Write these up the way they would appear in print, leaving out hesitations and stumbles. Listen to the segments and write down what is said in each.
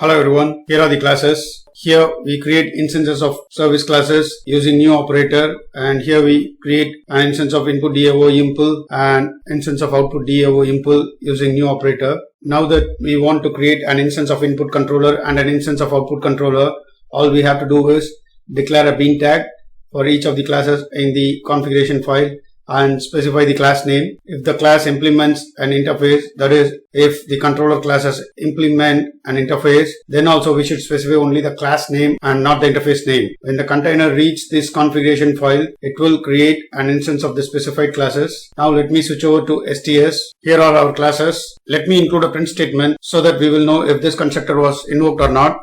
Hello everyone, here are the classes. Here we create instances of service classes using new operator, and here we create an instance of input DAO impl and instance of output DAO impl using new operator. Now that we want to create an instance of input controller and an instance of output controller, all we have to do is declare a bean tag for each of the classes in the configuration file and specify the class name. If the class implements an interface, that is, if the controller classes implement an interface, then also we should specify only the class name and not the interface name. When the container reaches this configuration file, it will create an instance of the specified classes. Now let me switch over to STS. Here are our classes. Let me include a print statement so that we will know if this constructor was invoked or not.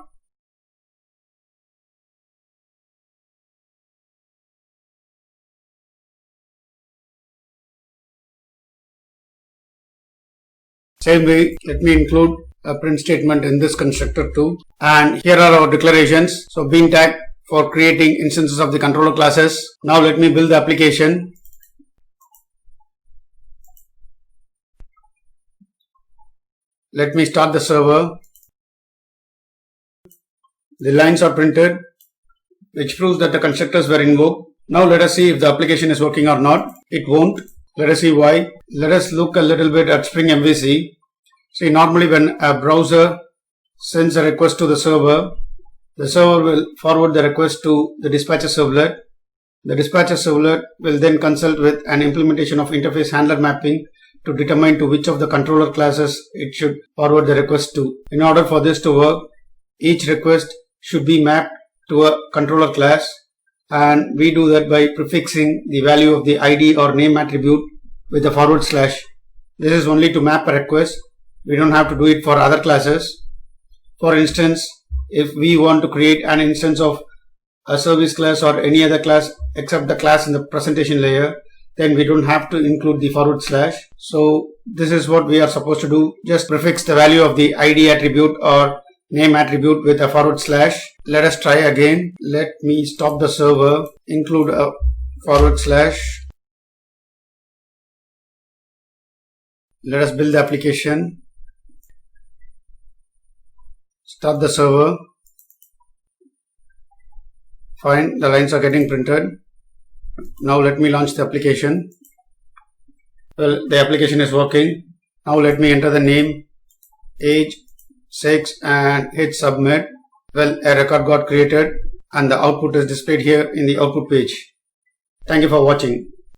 Same way, let me include a print statement in this constructor too. And here are our declarations. So bean tag for creating instances of the controller classes. Now let me build the application. Let me start the server. The lines are printed, which proves that the constructors were invoked. Now let us see if the application is working or not. It won't. Let us see why. Let us look a little bit at Spring MVC. See, normally when a browser sends a request to the server will forward the request to the dispatcher servlet. The dispatcher servlet will then consult with an implementation of interface handler mapping to determine to which of the controller classes it should forward the request to. In order for this to work, each request should be mapped to a controller class, and we do that by prefixing the value of the ID or name attribute with a /. This is only to map a request. We don't have to do it for other classes. For instance, if we want to create an instance of a service class or any other class except the class in the presentation layer, then we don't have to include the /. So this is what we are supposed to do. Just prefix the value of the ID attribute or name attribute with a /. Let us try again. Let me stop the server, include a /. Let us build the application. Start the server. Fine, the lines are getting printed. Now let me launch the application. Well, the application is working. Now let me enter the name, age, 6 and hit submit. Well, a record got created and the output is displayed here in the output page. Thank you for watching.